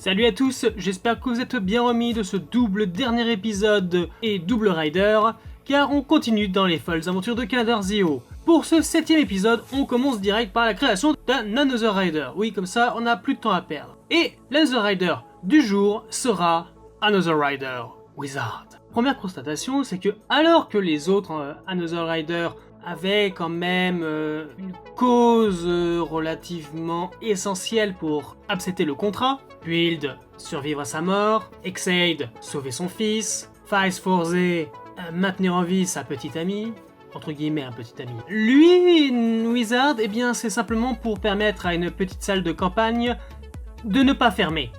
Salut à tous, j'espère que vous êtes bien remis de ce double dernier épisode et double rider, car on continue dans les folles aventures de Commander Zeo. Pour ce 7ème épisode, on commence direct par la création d'un Another Rider. Oui, comme ça, on n'a plus de temps à perdre. Et l'Another Rider du jour sera Another Rider Wizard. Première constatation, c'est que alors que les autres Another Rider avaient quand même une cause relativement essentielle pour accepter le contrat, Build survivre à sa mort, Exade sauver son fils, Fice Forze maintenir en vie sa petite amie, entre guillemets un petit ami. Lui, Wizard, eh bien c'est simplement pour permettre à une petite salle de campagne de ne pas fermer.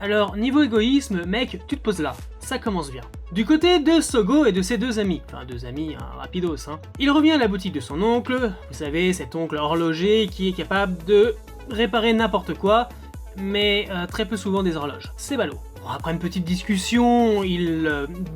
Alors niveau égoïsme, mec, tu te poses là, ça commence bien. Du côté de Sogo et de ses deux amis, rapidos, il revient à la boutique de son oncle, vous savez, cet oncle horloger qui est capable de réparer n'importe quoi, mais très peu souvent des horloges. C'est ballot. Bon, après une petite discussion, il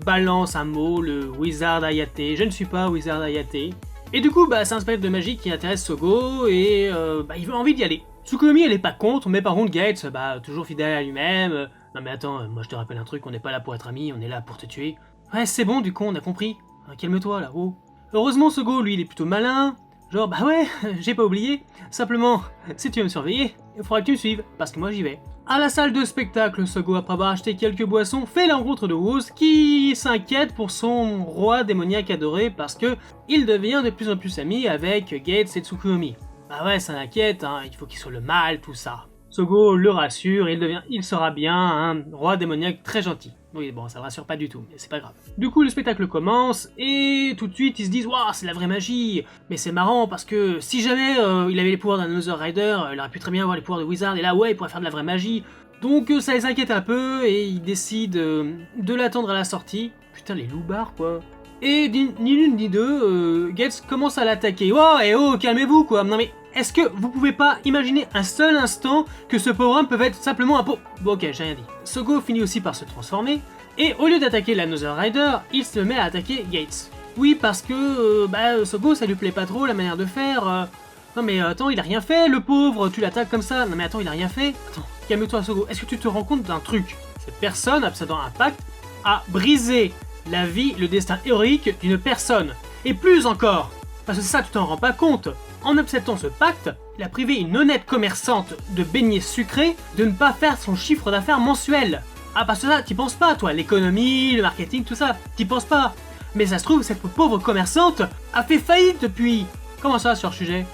balance un mot, le Wizard Ayate. Je ne suis pas Wizard Ayate. Et du coup, c'est un spectre de magie qui intéresse Sogo et il a envie d'y aller. Tsukuyomi, elle est pas contre, mais par contre Gates, toujours fidèle à lui-même. Non mais attends, moi je te rappelle un truc, on n'est pas là pour être amis, on est là pour te tuer. Ouais, c'est bon, du coup, on a compris. Calme-toi là, oh. Heureusement, Sogo, lui, il est plutôt malin. Genre, ouais, j'ai pas oublié. Simplement, si tu veux me surveiller, il faudra que tu me suives, parce que moi j'y vais. À la salle de spectacle, Sogo, après avoir acheté quelques boissons, fait la rencontre de Woz qui s'inquiète pour son roi démoniaque adoré parce que il devient de plus en plus ami avec Gates et Tsukuyomi. Bah ouais, ça l'inquiète, il faut qu'il soit le mal, tout ça. Sogo le rassure, il sera bien un roi démoniaque très gentil. Oui, bon, ça le rassure pas du tout, mais c'est pas grave. Du coup, le spectacle commence, et tout de suite, ils se disent « Waouh, c'est la vraie magie !» Mais c'est marrant, parce que si jamais il avait les pouvoirs d'un Another Rider, il aurait pu très bien avoir les pouvoirs de Wizard, et là, ouais, il pourrait faire de la vraie magie. Donc ça les inquiète un peu, et ils décident de l'attendre à la sortie. Putain, les loupards, quoi. Et ni l'une ni deux, Gates commence à l'attaquer. « Oh, et oh, calmez-vous, quoi. Non mais... Est-ce que vous pouvez pas imaginer un seul instant que ce pauvre homme peut être simplement un pot... Bon ok, j'ai rien dit. Sogo finit aussi par se transformer, et au lieu d'attaquer l'Another Rider, il se met à attaquer Gates. Oui, parce que Sogo, ça lui plaît pas trop la manière de faire. Non mais attends, il a rien fait, le pauvre, tu l'attaques comme ça. Non mais attends, il a rien fait. Attends, calme-toi Sogo, est-ce que tu te rends compte d'un truc? Cette personne, absorbant un pacte, a brisé la vie, le destin héroïque d'une personne. Et plus encore, parce que ça, tu t'en rends pas compte. En acceptant ce pacte, il a privé une honnête commerçante de beignets sucrés de ne pas faire son chiffre d'affaires mensuel. Ah, parce que ça, t'y penses pas, toi, l'économie, le marketing, tout ça, t'y penses pas. Mais ça se trouve, cette pauvre commerçante a fait faillite depuis. Comment ça, sur le sujet?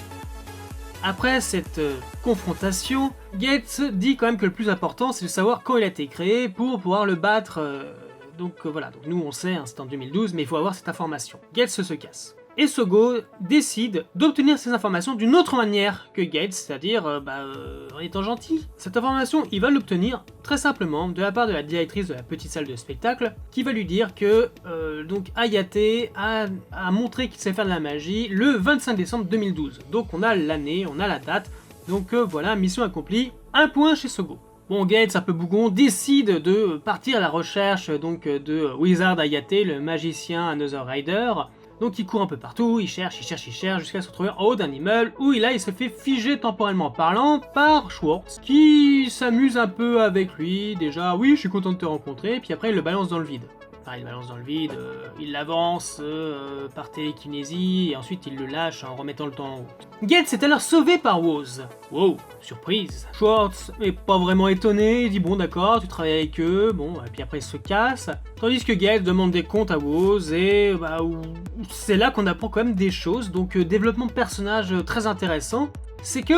Après cette confrontation, Gates dit quand même que le plus important, c'est de savoir quand il a été créé pour pouvoir le battre. Donc voilà, donc nous on sait, c'est en 2012, mais il faut avoir cette information. Gates se casse. Et Sogo décide d'obtenir ces informations d'une autre manière que Gates, c'est-à-dire en étant gentil. Cette information, il va l'obtenir très simplement de la part de la directrice de la petite salle de spectacle, qui va lui dire que donc Ayate a montré qu'il sait faire de la magie le 25 décembre 2012. Donc on a l'année, on a la date, donc voilà, mission accomplie, un point chez Sogo. Bon, Gates, un peu bougon, décide de partir à la recherche donc de Wizard Ayate, le magicien Another Rider. Donc il court un peu partout, il cherche jusqu'à se retrouver en haut d'un immeuble où il se fait figer temporellement parlant par Schwartz qui s'amuse un peu avec lui. Déjà, oui, je suis content de te rencontrer, puis après il le balance dans le vide. Enfin, il le balance dans le vide, il l'avance par télékinésie et ensuite il le lâche en remettant le temps en haut. Gates est alors sauvé par Woz. Wow, surprise. Schwartz est pas vraiment étonné, il dit bon d'accord, tu travailles avec eux, bon, et puis après il se casse. Tandis que Gates demande des comptes à Woz et c'est là qu'on apprend quand même des choses, donc développement de personnage très intéressant, c'est que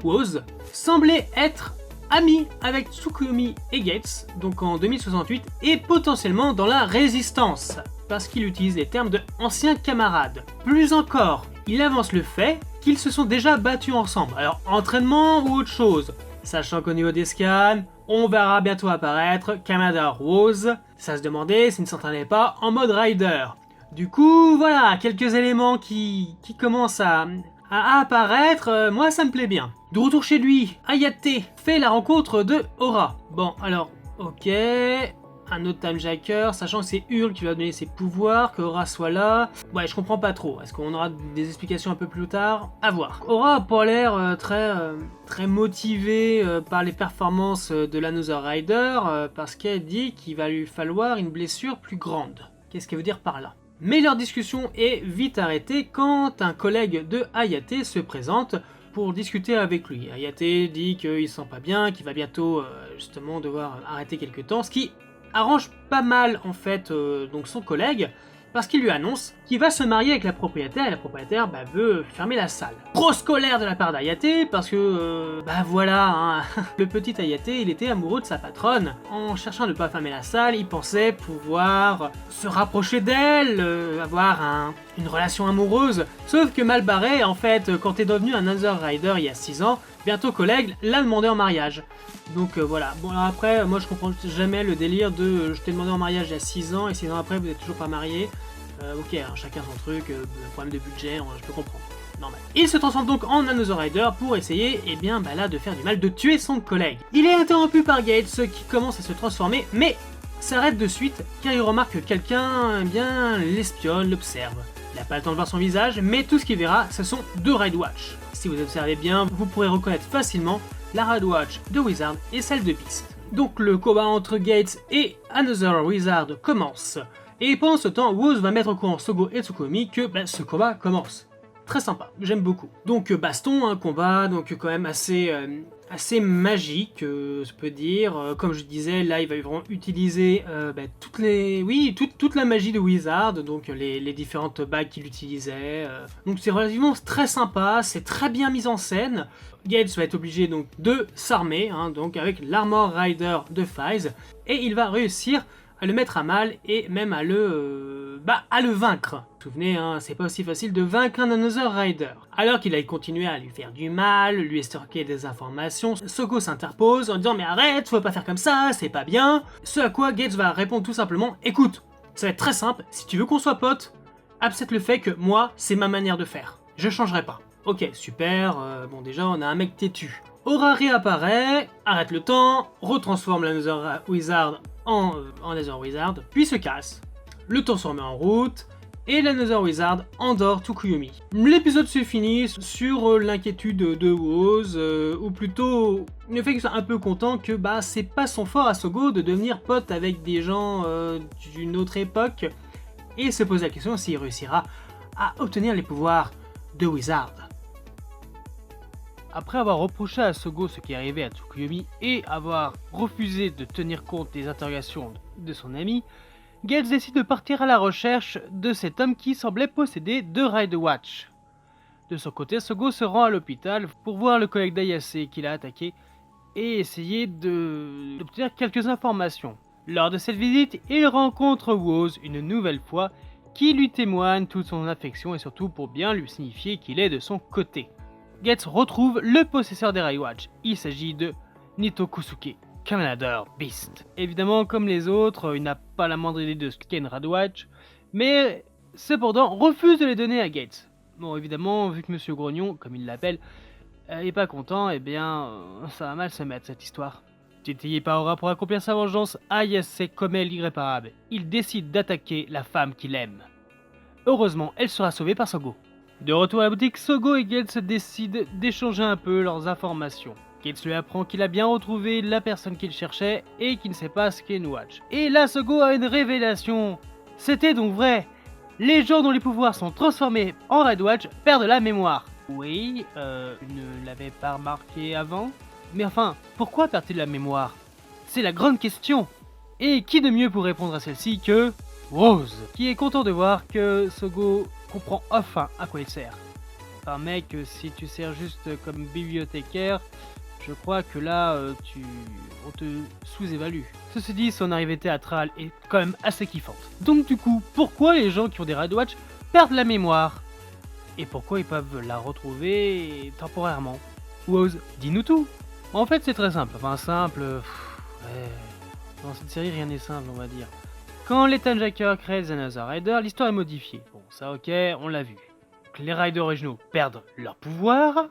Woz semblait être ami avec Tsukuyomi et Gates, donc en 2068, et potentiellement dans la Résistance, parce qu'il utilise les termes de anciens camarades. Plus encore, il avance le fait qu'ils se sont déjà battus ensemble, alors entraînement ou autre chose, sachant qu'au niveau des scans, on verra bientôt apparaître Commander Woz, ça se demandait s'il ne s'entraînait pas en mode Rider. Du coup, voilà, quelques éléments qui commencent à apparaître, moi ça me plaît bien. De retour chez lui, Ayate fait la rencontre de Aura. Bon, alors, ok... un autre Timejacker, sachant que c'est Hurl qui va donner ses pouvoirs, que Aura soit là. Ouais, je comprends pas trop. Est-ce qu'on aura des explications un peu plus tard? À voir. Aura a pas l'air très motivée par les performances de l'Another Rider, parce qu'elle dit qu'il va lui falloir une blessure plus grande. Qu'est-ce qu'elle veut dire par là? Mais leur discussion est vite arrêtée quand un collègue de Hayate se présente pour discuter avec lui. Hayate dit qu'il se sent pas bien, qu'il va bientôt justement devoir arrêter quelque temps, ce qui arrange pas mal en fait donc son collègue, parce qu'il lui annonce qu'il va se marier avec la propriétaire, et la propriétaire veut fermer la salle. Grosse colère de la part d'Hayate, parce que voilà, hein, le petit Hayate, il était amoureux de sa patronne. En cherchant à ne pas fermer la salle, il pensait pouvoir se rapprocher d'elle, avoir une relation amoureuse. Sauf que mal barré, en fait, quand t'es devenu un Another Rider il y a 6 ans, bientôt collègue l'a demandé en mariage. Donc voilà, bon alors après, moi je comprends jamais le délire de je t'ai demandé en mariage il y a 6 ans et 6 ans après vous êtes toujours pas mariés. Ok, alors chacun son truc, problème de budget, je peux comprendre. Normal. Il se transforme donc en Another Rider pour essayer, là, de faire du mal, de tuer son collègue. Il est interrompu par Gates qui commence à se transformer, mais s'arrête de suite car il remarque que quelqu'un, l'espionne, l'observe. Il n'a pas le temps de voir son visage, mais tout ce qu'il verra, ce sont 2 Ride Watch. Si vous observez bien, vous pourrez reconnaître facilement la Ride Watch de Wizard et celle de Beast. Donc le combat entre Gates et Another Wizard commence. Et pendant ce temps, Woz va mettre au courant Sogo et Tsukuyomi que ce combat commence. Très sympa, j'aime beaucoup. Donc baston, un combat donc quand même assez magique, je peux dire. Comme je disais, là il va vraiment utiliser toute la magie de Wizard, donc les différentes bagues qu'il utilisait. Donc c'est relativement très sympa, c'est très bien mis en scène. Gates va être obligé donc de s'armer, donc avec l'Armor Rider de Fize, et il va réussir à le mettre à mal et même à le vaincre. Vous vous souvenez, c'est pas aussi facile de vaincre un Another Rider. Alors qu'il allait continuer à lui faire du mal, lui estorquer des informations, Sogo s'interpose en disant mais arrête, faut pas faire comme ça, c'est pas bien. Ce à quoi Gates va répondre tout simplement écoute, ça va être très simple, si tu veux qu'on soit potes, accepte le fait que moi, c'est ma manière de faire. Je changerai pas. Ok, super, déjà on a un mec têtu. Aura réapparaît, arrête le temps, retransforme l'Another Wizard en Another Wizard, puis se casse. Le temps se remet en route, et l'Another Wizard endort Tsukuyomi. L'épisode se finit sur l'inquiétude de Woz, ou plutôt le fait qu'il soit un peu content que c'est pas son fort à Sogo de devenir pote avec des gens d'une autre époque, et se pose la question s'il réussira à obtenir les pouvoirs de Wizard. Après avoir reproché à Sogo ce qui arrivait à Tsukuyomi et avoir refusé de tenir compte des interrogations de son ami, Gates décide de partir à la recherche de cet homme qui semblait posséder 2 Ride Watch. De son côté, Sogo se rend à l'hôpital pour voir le collègue d'Ayase qu'il a attaqué et essayer d'obtenir quelques informations. Lors de cette visite, il rencontre Woz une nouvelle fois qui lui témoigne toute son affection et surtout pour bien lui signifier qu'il est de son côté. Gates retrouve le possesseur des Ride Watch. Il s'agit de Nito Kosuke, Commander Beast. Évidemment, comme les autres, il n'a pas la moindre idée de ce qu'est une Ride Watch, mais cependant refuse de les donner à Gates. Bon, évidemment, vu que Monsieur Grognon, comme il l'appelle, est pas content, ça va mal se mettre cette histoire. Tétayé par Aura pour accomplir sa vengeance, Ayase commet l'irréparable. Il décide d'attaquer la femme qu'il aime. Heureusement, elle sera sauvée par Sogo. De retour à la boutique, Sogo et Gates décident d'échanger un peu leurs informations. Gates lui apprend qu'il a bien retrouvé la personne qu'il cherchait et qu'il ne sait pas ce qu'est une Watch. Et là, Sogo a une révélation. C'était donc vrai. Les gens dont les pouvoirs sont transformés en Ride Watch perdent la mémoire. Oui, tu ne l'avais pas remarqué avant? Mais enfin, pourquoi perd-il la mémoire? C'est la grande question. Et qui de mieux pour répondre à celle-ci que Woz, qui est content de voir que Sogo comprend enfin à quoi il sert. Enfin mec, si tu sers juste comme bibliothécaire, je crois que là, on te sous-évalue. Ceci dit, son arrivée théâtrale est quand même assez kiffante. Donc du coup, pourquoi les gens qui ont des Ride Watch perdent la mémoire? Et pourquoi ils peuvent la retrouver temporairement? Woz, dis-nous tout. En fait, c'est très simple. Enfin, simple... Dans cette série, rien n'est simple, on va dire. Quand les Timejackers créent les Another Rider, l'histoire est modifiée. Bon, ça ok, on l'a vu. Les Riders originaux perdent leur pouvoir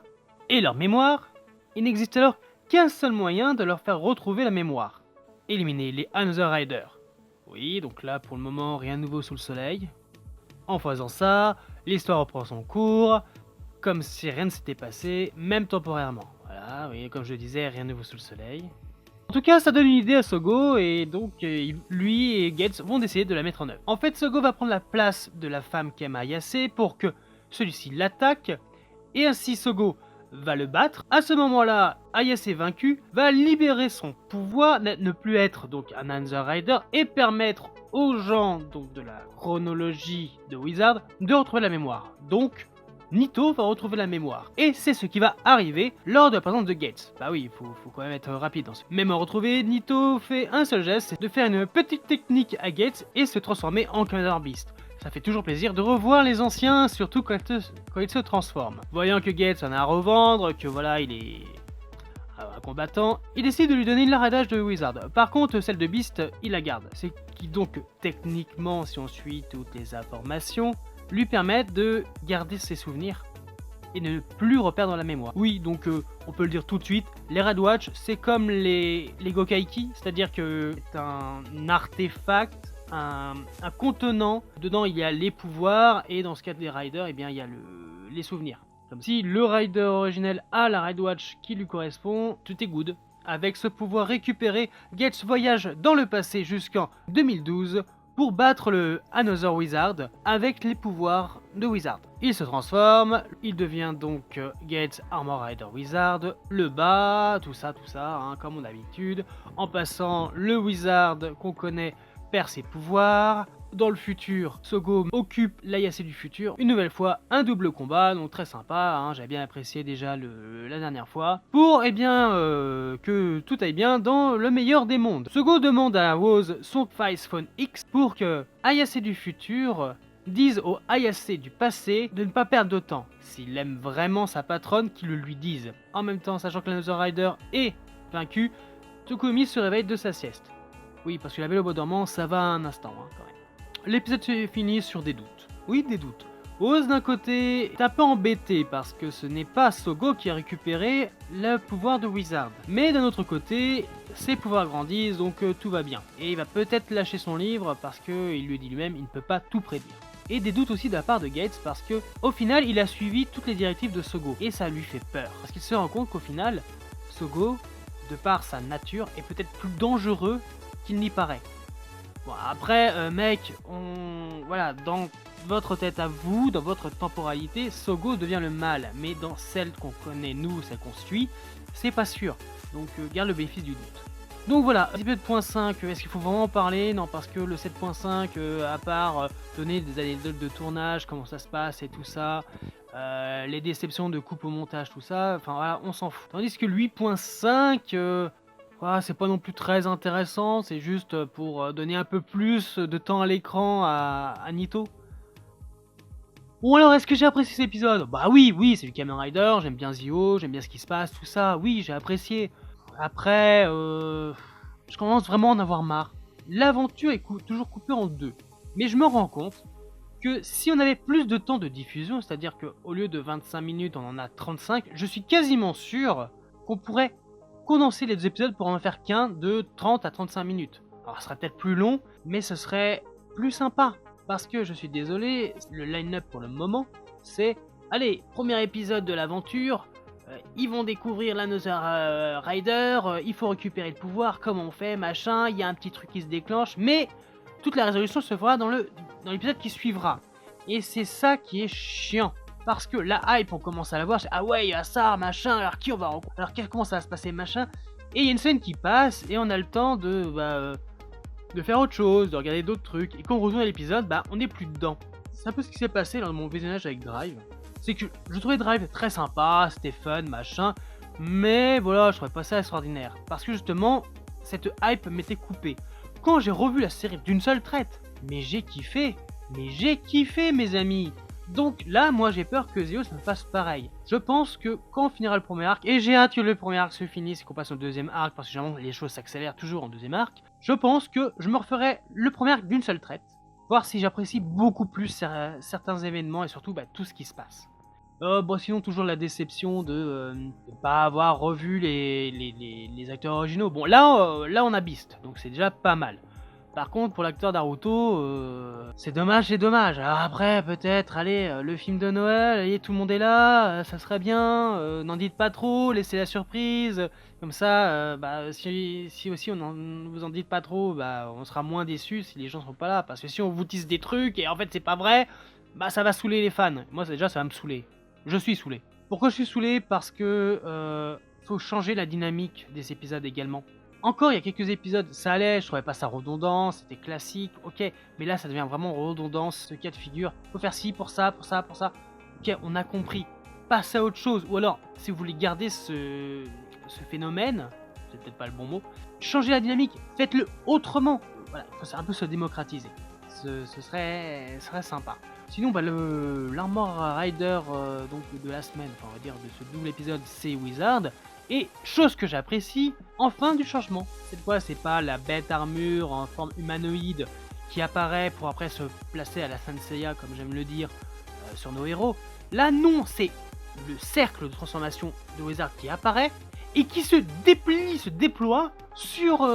et leur mémoire. Il n'existe alors qu'un seul moyen de leur faire retrouver la mémoire. Éliminer les Another Riders. Oui, donc là pour le moment rien de nouveau sous le soleil. En faisant ça, l'histoire reprend son cours, comme si rien ne s'était passé, même temporairement. Voilà, oui, comme je le disais, rien de nouveau sous le soleil. En tout cas, ça donne une idée à Sogo, et donc lui et Gates vont essayer de la mettre en œuvre. En fait, Sogo va prendre la place de la femme qu'aime Ayase pour que celui-ci l'attaque, et ainsi Sogo va le battre. À ce moment-là, Ayase vaincu va libérer son pouvoir, ne plus être donc un Another Rider, et permettre aux gens donc de la chronologie de Wizard de retrouver la mémoire. Donc, Nito va retrouver la mémoire. Et c'est ce qui va arriver lors de la présence de Gates. Bah oui, il faut quand même être rapide dans ce... Même à retrouver, Nito fait un seul geste, c'est de faire une petite technique à Gates et se transformer en Commander Beast. Ça fait toujours plaisir de revoir les anciens, surtout quand ils se transforment. Voyant que Gates en a à revendre, que voilà, il est un combattant, il décide de lui donner l'arradage de Wizard. Par contre, celle de Beast, il la garde. C'est qui donc, techniquement, si on suit toutes les informations, lui permettent de garder ses souvenirs et de ne plus reperdre la mémoire. Oui, donc on peut le dire tout de suite, les Red Watch, c'est comme les Gokaiki, c'est-à-dire que c'est un artefact, un contenant. Dedans, il y a les pouvoirs, et dans ce cas des Riders, eh bien, il y a les souvenirs. Comme si le Rider originel a la Red Watch qui lui correspond, tout est good. Avec ce pouvoir récupéré, Gates voyage dans le passé jusqu'en 2012 pour battre le Another Wizard avec les pouvoirs de Wizard. Il se transforme, il devient donc Gates Armor Rider Wizard, le bat, tout ça, hein, comme on a l'habitude. En passant, le Wizard qu'on connaît perd ses pouvoirs. Dans le futur, Sogo occupe l'Ayase du futur. Une nouvelle fois, un double combat, donc très sympa, hein, j'avais bien apprécié déjà la dernière fois. Pour, que tout aille bien dans le meilleur des mondes. Sogo demande à Woz son Vice Phone X pour que Ayase du futur dise au Ayase du passé de ne pas perdre de temps. S'il aime vraiment sa patronne, qu'il le lui dise. En même temps, sachant que l'Another Rider est vaincu, Tsukumi se réveille de sa sieste. Oui, parce que la Belle au bois dormant, ça va un instant, hein, quand même. L'épisode se finit sur des doutes. Oui, des doutes. Oz d'un côté est un peu embêté parce que ce n'est pas Sogo qui a récupéré le pouvoir de Wizard. Mais d'un autre côté, ses pouvoirs grandissent donc tout va bien. Et il va peut-être lâcher son livre parce qu'il lui dit lui-même il ne peut pas tout prédire. Et des doutes aussi de la part de Gates parce que au final il a suivi toutes les directives de Sogo. Et ça lui fait peur. Parce qu'il se rend compte qu'au final, Sogo, de par sa nature, est peut-être plus dangereux qu'il n'y paraît. Bon, après, mec, voilà, dans votre tête à vous, dans votre temporalité, Sogo devient le mal, mais dans celle qu'on connaît nous, celle qu'on suit, c'est pas sûr. Donc garde le bénéfice du doute. Donc voilà, épisode 7.5, est-ce qu'il faut vraiment en parler? Non, parce que le 7.5, à part donner des anecdotes de tournage, comment ça se passe et tout ça, les déceptions de coupe au montage, tout ça, enfin voilà, on s'en fout. Tandis que le 8.5... c'est pas non plus très intéressant, c'est juste pour donner un peu plus de temps à l'écran à Nito. Bon alors, est-ce que j'ai apprécié cet épisode? Bah oui, c'est du Kamen Rider, j'aime bien Zio, j'aime bien ce qui se passe, tout ça, oui, j'ai apprécié. Après, je commence vraiment à en avoir marre. L'aventure est toujours coupée en deux, mais je me rends compte que si on avait plus de temps de diffusion, c'est-à-dire qu'au lieu de 25 minutes, on en a 35, je suis quasiment sûr qu'on pourrait condenser les deux épisodes pour en faire qu'un de 30 à 35 minutes. Alors, ça serait peut-être plus long, mais ce serait plus sympa. Parce que, je suis désolé, le line-up pour le moment, c'est... Allez, premier épisode de l'aventure, ils vont découvrir l'Another Rider, il faut récupérer le pouvoir, comment on fait, machin, il y a un petit truc qui se déclenche, mais toute la résolution se fera dans l'épisode qui suivra. Et c'est ça qui est chiant. Parce que la hype, on commence à la voir, ah ouais, il y a ça, machin, alors qui on va rencontrer, alors comment ça va se passer, machin. Et il y a une scène qui passe, et on a le temps de faire autre chose, de regarder d'autres trucs. Et quand on retourne à l'épisode, on n'est plus dedans. C'est un peu ce qui s'est passé lors de mon visionnage avec Drive. C'est que je trouvais Drive très sympa, c'était fun, machin. Mais voilà, je trouvais pas ça extraordinaire. Parce que justement, cette hype m'était coupée. Quand j'ai revu la série d'une seule traite, mais j'ai kiffé, mes amis. Donc là, moi j'ai peur que Zeus me fasse pareil. Je pense que quand on finira le premier arc, et j'ai hâte que le premier arc se finisse et qu'on passe au deuxième arc, parce que généralement les choses s'accélèrent toujours en deuxième arc, je pense que je me referai le premier arc d'une seule traite, voir si j'apprécie beaucoup plus certains événements et surtout tout ce qui se passe. Sinon toujours la déception de ne pas avoir revu les acteurs originaux. Bon là on a Beast, donc c'est déjà pas mal. Par contre, pour l'acteur Naruto, c'est dommage, c'est dommage. Alors après, peut-être, allez, le film de Noël, allez, tout le monde est là, ça serait bien, n'en dites pas trop, laissez la surprise, comme ça, si aussi vous en dites pas trop, bah, on sera moins déçus si les gens sont pas là, parce que si on vous tisse des trucs et en fait c'est pas vrai, bah ça va saouler les fans. Moi déjà ça va me saouler. Je suis saoulé. Pourquoi je suis saoulé? Parce que faut changer la dynamique des épisodes également. Encore, il y a quelques épisodes, ça allait, je trouvais pas ça redondant, c'était classique, ok, mais là ça devient vraiment redondant, ce cas de figure, faut faire ci, pour ça, pour ça, pour ça, ok, on a compris, passe à autre chose, ou alors, si vous voulez garder ce phénomène, c'est peut-être pas le bon mot, changez la dynamique, faites-le autrement, voilà, il faut un peu se démocratiser, ce serait sympa. Sinon, l'Armor Rider donc de la semaine, enfin on va dire de ce double épisode, c'est Wizard. Et chose que j'apprécie, enfin du changement. Cette fois, c'est pas la bête armure en forme humanoïde qui apparaît pour après se placer à la Senseiya, comme j'aime le dire, sur nos héros. Là, non, c'est le cercle de transformation de Wizard qui apparaît et qui se déplie, se déploie sur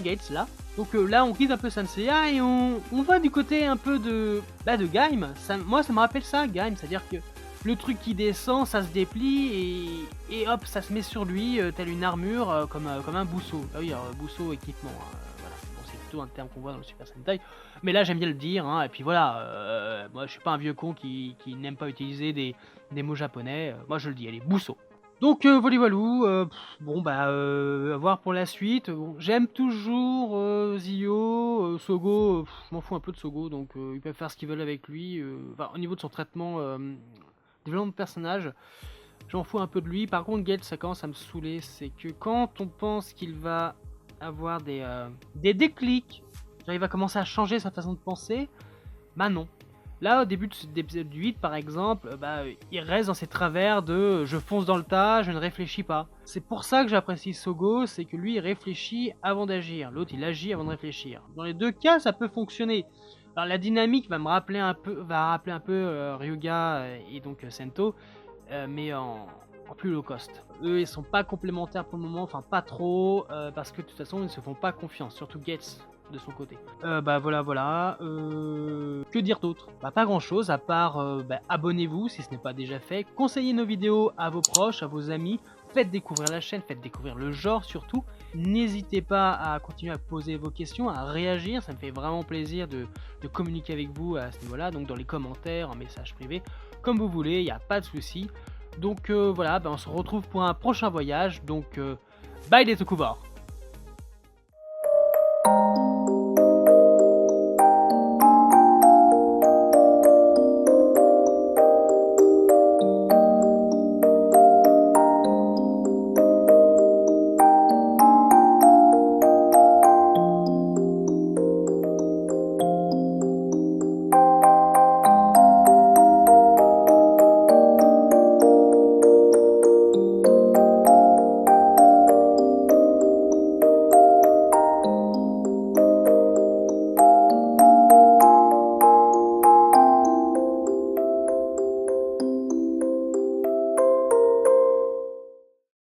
Gates, là. Donc là, on quitte un peu Senseiya et on va du côté un peu de Gaim. Moi, ça me rappelle ça, Gaim, c'est-à-dire que le truc qui descend, ça se déplie et hop, ça se met sur lui, tel une armure, comme un bousseau. Ah oui, bousseau, équipement, voilà. Bon, c'est plutôt un terme qu'on voit dans le Super Sentai. Mais là, j'aime bien le dire, hein, et puis voilà, moi je suis pas un vieux con qui n'aime pas utiliser des mots japonais. Moi je le dis, allez, bousseau. Donc voilou, à voir pour la suite. Bon, j'aime toujours Zio, Sogo, je m'en fous un peu de Sogo, donc ils peuvent faire ce qu'ils veulent avec lui. Au niveau de son traitement, développement de personnage, je m'en fous un peu de lui. Par contre, Gelt, ça commence à me saouler, c'est que quand on pense qu'il va avoir des déclics, genre il va commencer à changer sa façon de penser, bah non. Là, au début de l'épisode 8, par exemple, il reste dans ses travers de « je fonce dans le tas, je ne réfléchis pas ». C'est pour ça que j'apprécie Sogo, c'est que lui, il réfléchit avant d'agir. L'autre, il agit avant de réfléchir. Dans les deux cas, ça peut fonctionner. Alors la dynamique va rappeler un peu Ryuga et donc Sento, mais en plus low cost. Eux, ils sont pas complémentaires pour le moment, enfin pas trop, parce que de toute façon, ils ne se font pas confiance, surtout Gates de son côté. Voilà. Que dire d'autre? Pas grand chose, à part abonnez-vous si ce n'est pas déjà fait, conseillez nos vidéos à vos proches, à vos amis, faites découvrir la chaîne, faites découvrir le genre surtout. N'hésitez pas à continuer à poser vos questions, à réagir, ça me fait vraiment plaisir de communiquer avec vous à ce niveau-là, donc dans les commentaires, en message privé, comme vous voulez, il n'y a pas de souci. Donc on se retrouve pour un prochain voyage, donc bye les Tokuvar.